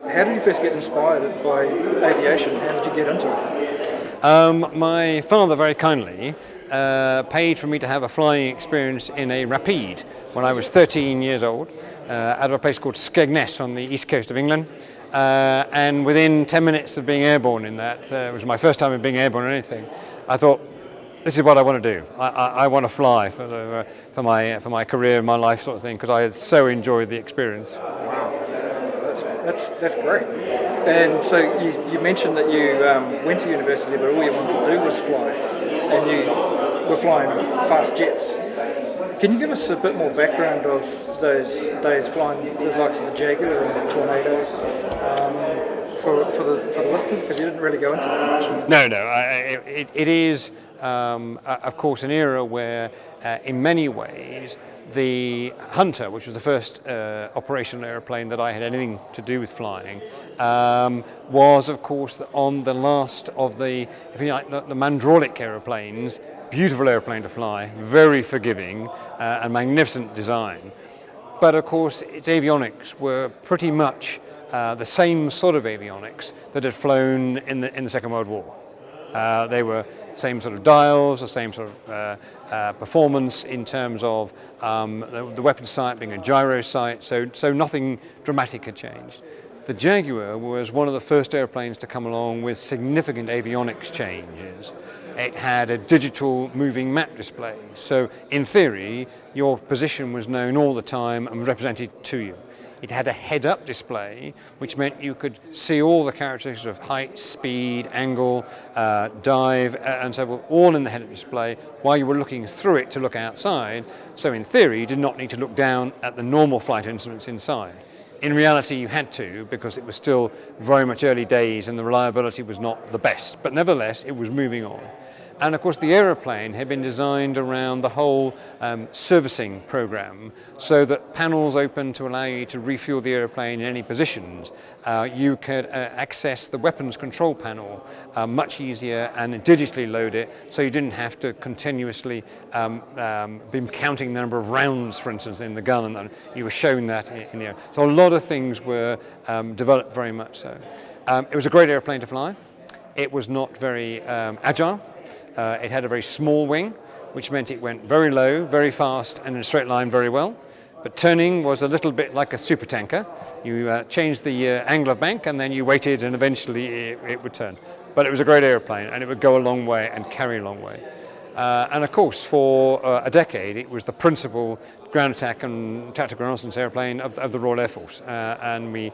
How did you first get inspired by aviation? How did you get into it? My father very kindly paid for me to have a flying experience in a Rapide when I was 13 years old out of a place called Skegness on the east coast of England. And within 10 minutes of being airborne in that, it was my first time of being airborne or anything, I thought, this is what I want to do. I want to fly for my career and my life sort of thing, because I had so enjoyed the experience. Wow, that's great. And so you mentioned that you went to university, but all you wanted to do was fly, and you were flying fast jets. Can you give us a bit more background of those days flying the likes of the Jaguar and the Tornado for the listeners, because you didn't really go into that much? No, it is. Of course, an era where, in many ways, the Hunter, which was the first operational aeroplane that I had anything to do with flying, was, of course, on the last of the, if you like, the Mandraulic aeroplanes. Beautiful aeroplane to fly, very forgiving and magnificent design. But, of course, its avionics were pretty much the same sort of avionics that had flown in the Second World War. They were the same sort of dials, the same sort of performance in terms of the weapon sight being a gyro sight, so nothing dramatic had changed. The Jaguar was one of the first airplanes to come along with significant avionics changes. It had a digital moving map display, so in theory your position was known all the time and represented to you. It had a head-up display, which meant you could see all the characteristics of height, speed, angle, dive, and so forth, all in the head-up display while you were looking through it to look outside. So in theory, you did not need to look down at the normal flight instruments inside. In reality, you had to, because it was still very much early days and the reliability was not the best. But nevertheless, it was moving on. And of course the aeroplane had been designed around the whole servicing program, so that panels open to allow you to refuel the aeroplane in any positions. You could access the weapons control panel much easier and digitally load it, so you didn't have to continuously be counting the number of rounds, for instance, in the gun, and you were shown that in the air. So a lot of things were developed very much so. It was a great airplane to fly. It was not very agile. It had a very small wing, which meant it went very low, very fast, and in a straight line very well. But turning was a little bit like a supertanker. You changed the angle of bank, and then you waited, and eventually it would turn. But it was a great airplane, and it would go a long way and carry a long way. And of course, for a decade, it was the principal ground attack and tactical reconnaissance airplane of the Royal Air Force. And we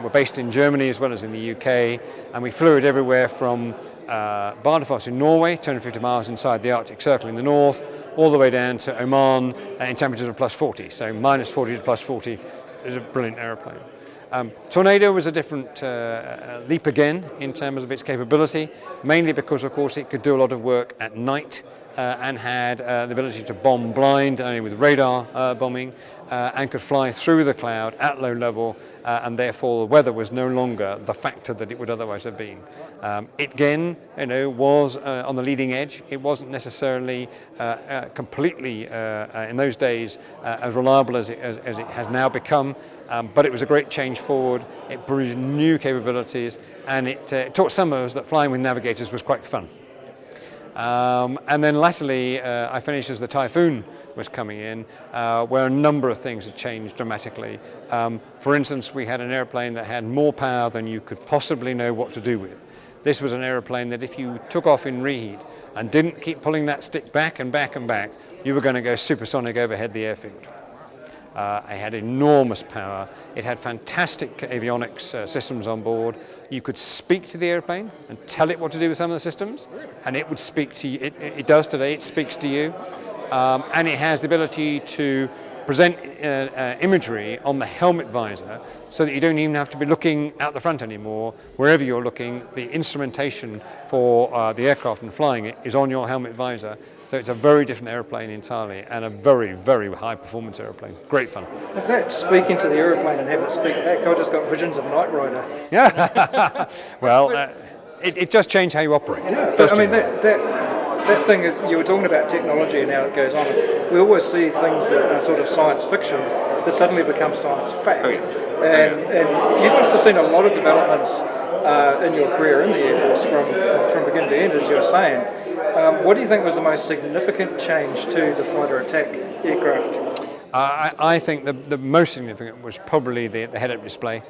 were based in Germany as well as in the UK, and we flew it everywhere from Bardufoss in Norway, 250 miles inside the Arctic Circle in the north, all the way down to Oman in temperatures of plus 40, so minus 40 to plus 40. It was a brilliant aeroplane. Tornado was a different leap again in terms of its capability, mainly because, of course, it could do a lot of work at night and had the ability to bomb blind, only with radar bombing, and could fly through the cloud at low level, and therefore the weather was no longer the factor that it would otherwise have been. It again, was on the leading edge. It wasn't necessarily completely, in those days, as reliable as it has now become, but it was a great change forward. It brought new capabilities, and it taught some of us that flying with navigators was quite fun. And then latterly, I finished as the Typhoon was coming in, where a number of things had changed dramatically. For instance, we had an airplane that had more power than you could possibly know what to do with. This was an airplane that if you took off in reheat and didn't keep pulling that stick back and back and back, you were going to go supersonic overhead the airfield. It had enormous power. It had fantastic avionics systems on board. You could speak to the airplane and tell it what to do with some of the systems, and it would speak to you. It does today. It speaks to you, and it has the ability to present imagery on the helmet visor, so that you don't even have to be looking out the front anymore. Wherever you're looking, the instrumentation for the aircraft and flying it is on your helmet visor. So it's a very different airplane entirely, and a very, very high performance airplane. Great fun. That speaking to the airplane and having it speak back, I just got visions of Knight Rider. Yeah. Well, it just changed how you operate. Yeah, but I mean that thing you were talking about, technology and how it goes on. We always see things that are sort of science fiction that suddenly become science fact. And you must have seen a lot of developments in your career in the Air Force from beginning to end, as you were saying. What do you think was the most significant change to the fighter attack aircraft? I think the most significant was probably the head-up display.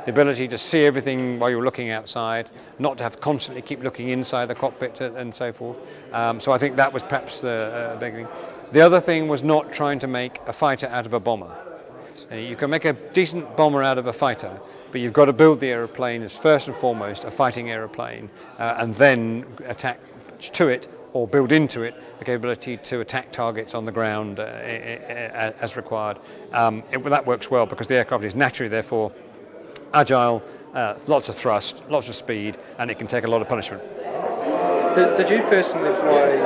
The ability to see everything while you're looking outside, not to have to constantly keep looking inside the cockpit and so forth. So I think that was perhaps the big thing. The other thing was not trying to make a fighter out of a bomber. You can make a decent bomber out of a fighter, but you've got to build the aeroplane as first and foremost a fighting aeroplane, and then attach to it or build into it the capability to attack targets on the ground as required. That works well because the aircraft is naturally, therefore, agile, lots of thrust, lots of speed, and it can take a lot of punishment. Did you personally fly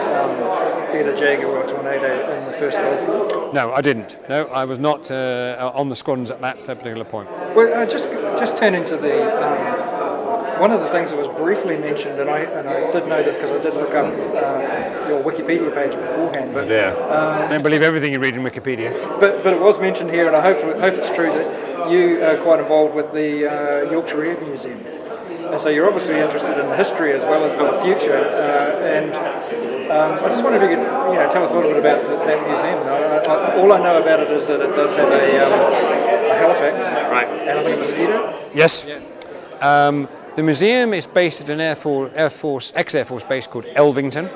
either Jaguar or Tornado in the first Gulf War? No, I didn't. No, I was not on the squadrons at that particular point. Well, just turn into the one of the things that was briefly mentioned, and I did know this because I did look up your Wikipedia page beforehand. But don't believe everything you read in Wikipedia. But it was mentioned here, and I hope it's true that you are quite involved with the Yorkshire Air Museum. And so you're obviously interested in the history as well as the future. And I just wondered if you could tell us a little bit about that museum. All I know about it is that it does have a Halifax, right, and I think a Mosquito. Yes. Yeah. The museum is based at an ex-Air Force base called Elvington.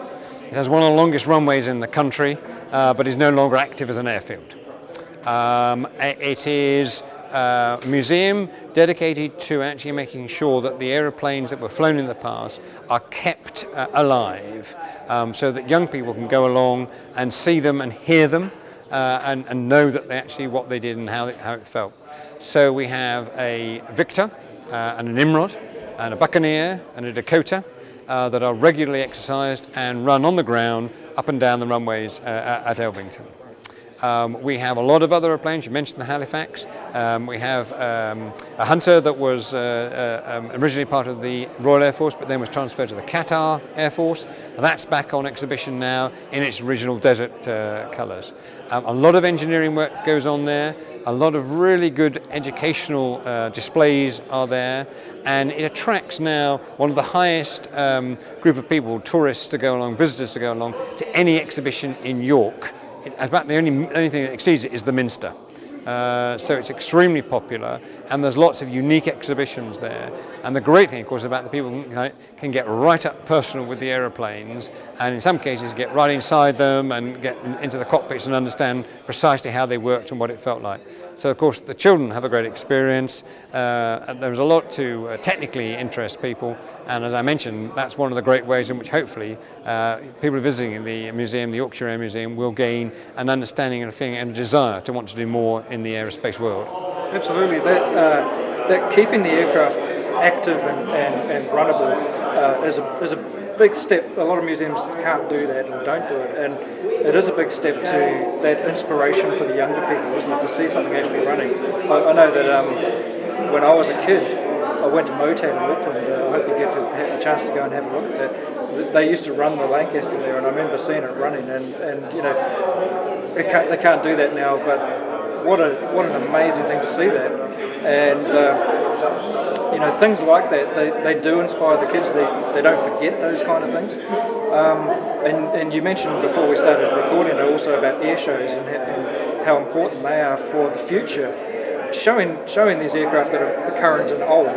It has one of the longest runways in the country, but is no longer active as an airfield. It is a museum dedicated to actually making sure that the aeroplanes that were flown in the past are kept alive, so that young people can go along and see them and hear them, and know that they actually what they did and how it felt. So we have a Victor and an Nimrod and a Buccaneer and a Dakota that are regularly exercised and run on the ground up and down the runways at Elvington. We have a lot of other airplanes. You mentioned the Halifax. We have a Hunter that was originally part of the Royal Air Force, but then was transferred to the Qatar Air Force. And that's back on exhibition now in its original desert colours. A lot of engineering work goes on there. A lot of really good educational displays are there, and it attracts now one of the highest group of people, tourists to go along, visitors to go along to any exhibition in York. In fact, the only thing that exceeds it is the Minster. So it's extremely popular, and there's lots of unique exhibitions there. And the great thing, of course, about the people can get right up personal with the aeroplanes, and in some cases get right inside them and get into the cockpits and understand precisely how they worked and what it felt like. So, of course, the children have a great experience. There's a lot to technically interest people, and as I mentioned, that's one of the great ways in which hopefully people visiting the museum, the Yorkshire Air Museum, will gain an understanding and a feeling and a desire to want to do more in the aerospace world. Absolutely. That keeping the aircraft active and runnable is a big step. A lot of museums can't do that or don't do it, and it is a big step to that inspiration for the younger people, isn't it, to see something actually running. I know that when I was a kid, I went to Motown in Auckland. I hope you get a chance to go and have a look at that. They used to run the Lancaster there, and I remember seeing it running, and they can't do that now, but what an amazing thing to see that. And things like that, they do inspire the kids. They don't forget those kind of things. And you mentioned before we started recording also about air shows and how important they are for the future, showing these aircraft that are current and old.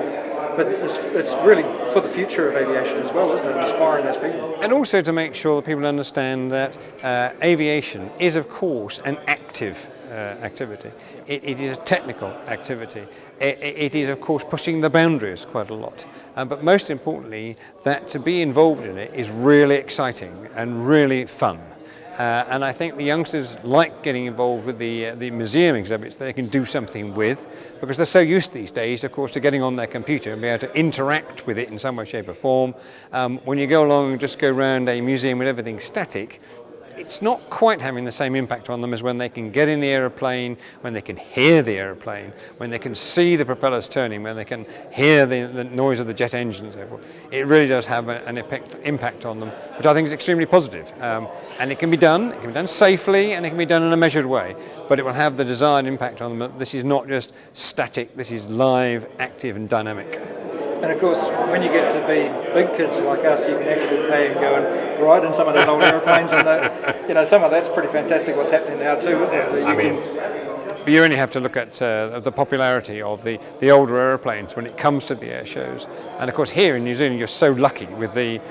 But it's really for the future of aviation as well, isn't it? Inspiring those people. And also to make sure that people understand that aviation is, of course, an active activity. It is a technical activity. It is, of course, pushing the boundaries quite a lot. But most importantly, that to be involved in it is really exciting and really fun. And I think the youngsters like getting involved with the museum exhibits that they can do something with, because they're so used these days, of course, to getting on their computer and be able to interact with it in some way, shape or form. When you go along and just go around a museum with everything static, it's not quite having the same impact on them as when they can get in the aeroplane, when they can hear the aeroplane, when they can see the propellers turning, when they can hear the noise of the jet engines. It really does have an impact on them, which I think is extremely positive. And it can be done safely, and it can be done in a measured way, but it will have the desired impact on them. This is not just static, this is live, active and dynamic. And of course, when you get to be big kids like us, you can actually pay and go and ride in some of those old aeroplanes, and some of that's pretty fantastic. What's happening now too, isn't it? But you only have to look at the popularity of the older aeroplanes when it comes to the air shows. And of course, here in New Zealand, you're so lucky with the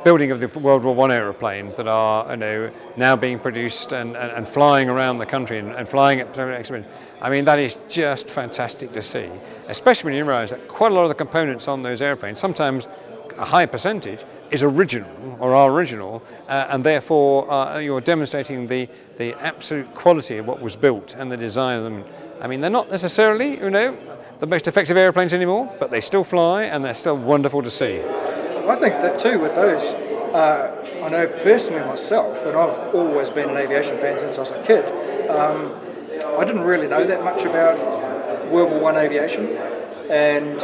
building of the World War I aeroplanes that are now being produced and flying around the country and flying at exhibitions. I mean, that is just fantastic to see, especially when you realise that quite a lot of the components on those airplanes, sometimes a high percentage, is original or are original, and therefore you're demonstrating the absolute quality of what was built and the design of them. I mean, they're not necessarily, the most effective airplanes anymore, but they still fly and they're still wonderful to see. I think that too with those, I know personally myself, and I've always been an aviation fan since I was a kid, I didn't really know that much about World War I aviation, and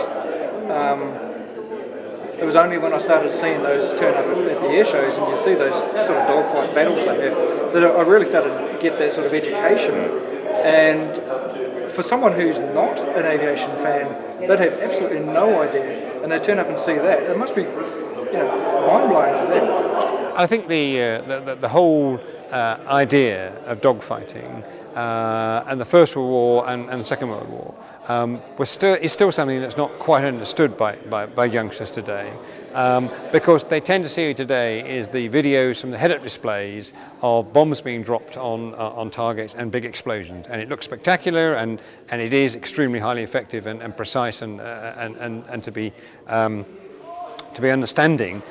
it was only when I started seeing those turn up at the air shows and you see those sort of dogfight battles they have, that I really started to get that sort of education. And for someone who's not an aviation fan, they'd have absolutely no idea, and they turn up and see that. It must be, mind-blowing for them. I think the whole idea of dogfighting and the First World War and the Second World War is still something that's not quite understood by youngsters today, because they tend to see today is the videos from the head-up displays of bombs being dropped on targets and big explosions, and it looks spectacular, and it is extremely highly effective and precise and to be the understanding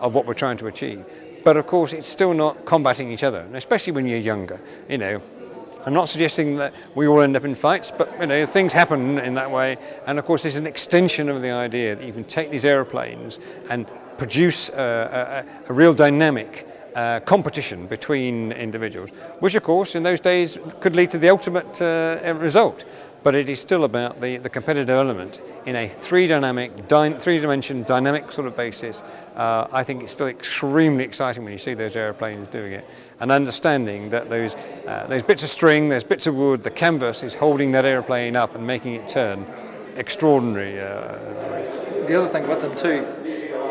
of what we're trying to achieve. But of course, it's still not combating each other, and especially when you're younger. I'm not suggesting that we all end up in fights, but things happen in that way. And of course, it's an extension of the idea that you can take these aeroplanes and produce a real dynamic competition between individuals, which of course in those days could lead to the ultimate result. But it is still about the competitive element in a three-dimension dynamic sort of basis. I think it's still extremely exciting when you see those airplanes doing it, and understanding that those bits of string, those bits of wood, the canvas is holding that airplane up and making it turn. Extraordinary. The other thing with them too,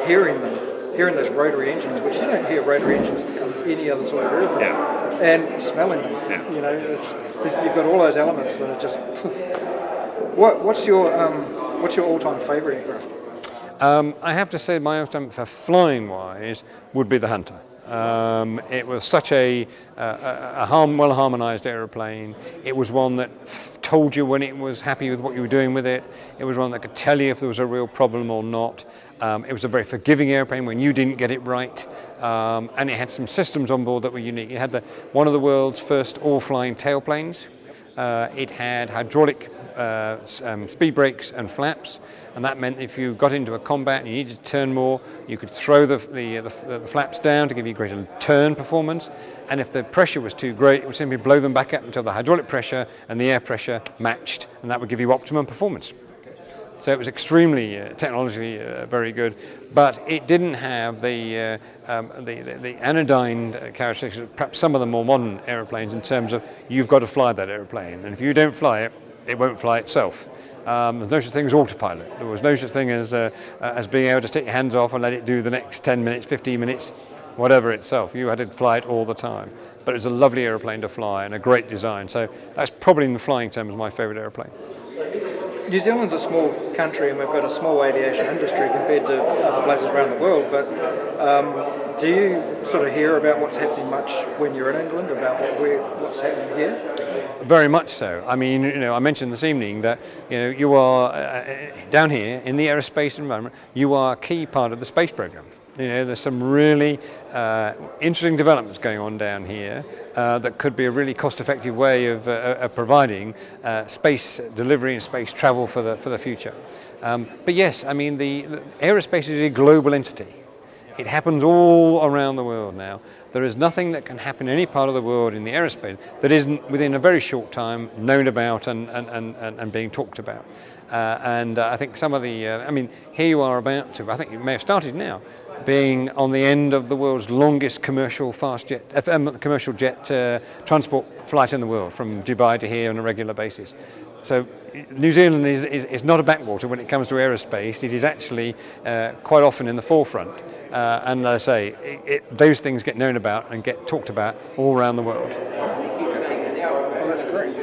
hearing those rotary engines, which you don't hear rotary engines on any other sort of airplane, and smelling them. You've got all those elements that are just. What's your all-time favourite aircraft? I have to say my all-time for flying wise would be the Hunter. It was such a well harmonised aeroplane. It was one that told you when it was happy with what you were doing with it. It was one that could tell you if there was a real problem or not. It was a very forgiving airplane when you didn't get it right, and it had some systems on board that were unique. It had one of the world's first all-flying tailplanes. It had hydraulic speed brakes and flaps, and that meant if you got into a combat and you needed to turn more, you could throw the flaps down to give you greater turn performance, and if the pressure was too great, it would simply blow them back up until the hydraulic pressure and the air pressure matched, and that would give you optimum performance. So it was extremely technologically very good, but it didn't have the anodyne characteristics of perhaps some of the more modern aeroplanes, in terms of you've got to fly that aeroplane, and if you don't fly it, it won't fly itself. There's no such thing as autopilot. There was no such thing as being able to take your hands off and let it do the next 10 minutes, 15 minutes, whatever itself. You had to fly it all the time. But it was a lovely aeroplane to fly and a great design. So that's probably in the flying terms my favourite aeroplane. New Zealand's a small country and we've got a small aviation industry compared to other places around the world, but do you sort of hear about what's happening much when you're in England, about what's happening here? Very much so. I mean, I mentioned this evening that you are down here in the aerospace environment. You are a key part of the space program. There's some really interesting developments going on down here that could be a really cost-effective way of providing space delivery and space travel for the future. But yes, I mean the aerospace is a global entity. It happens all around the world now. There is nothing that can happen in any part of the world in the aerospace that isn't within a very short time known about and being talked about. I think some of the, I mean, here you are about to, I think you may have started now, being on the end of the world's longest commercial commercial jet transport flight in the world, from Dubai to here on a regular basis. So New Zealand is not a backwater when it comes to aerospace. It is actually quite often in the forefront. And as I say, those things get known about and get talked about all around the world. Well, that's great.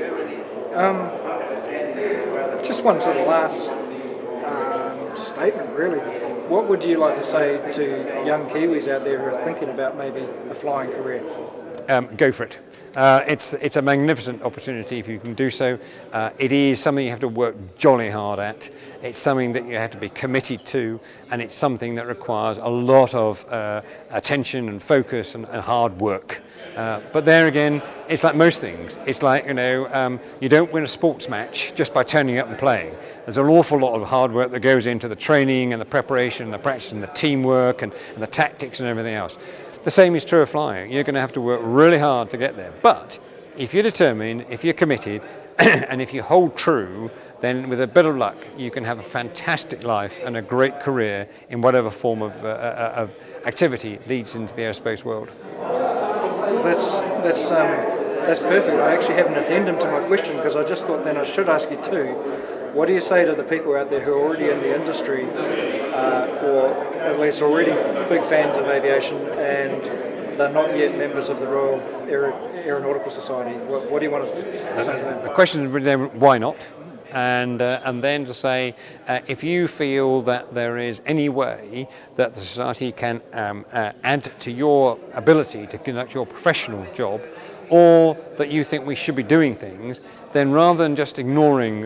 Just one sort of last statement, really. What would you like to say to young Kiwis out there who are thinking about maybe a flying career? Go for it. It's a magnificent opportunity if you can do so. It is something you have to work jolly hard at. It's something that you have to be committed to, and it's something that requires a lot of attention and focus and hard work. But there again, it's like most things. It's like, you know, you don't win a sports match just by turning up and playing. There's an awful lot of hard work that goes into the training and the preparation and the practice and the teamwork and the tactics and everything else. The same is true of flying. You're going to have to work really hard to get there. But if you're determined, if you're committed, and if you hold true, then with a bit of luck, you can have a fantastic life and a great career in whatever form of activity leads into the aerospace world. That's perfect. I actually have an addendum to my question, because I just thought then I should ask you too. What do you say to the people out there who are already in the industry, or at least already big fans of aviation, and they're not yet members of the Royal Aeronautical Society? What do you want to say to them? The question is then, why not? And then to say, if you feel that there is any way that the society can add to your ability to conduct your professional job, or that you think we should be doing things, then rather than just ignoring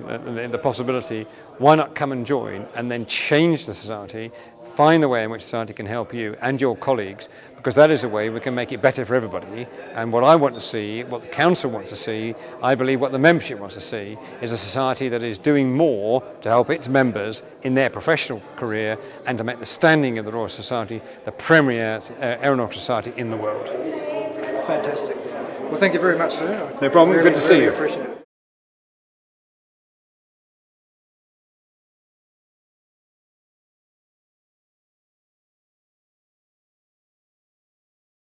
the possibility, why not come and join and then change the society, find the way in which society can help you and your colleagues, because that is a way we can make it better for everybody. And what I want to see, what the Council wants to see, I believe what the membership wants to see, is a society that is doing more to help its members in their professional career and to make the standing of the Royal Society the premier aeronautical society in the world. Fantastic. Well, thank you very much, sir. No problem. Good to see you. Appreciate it.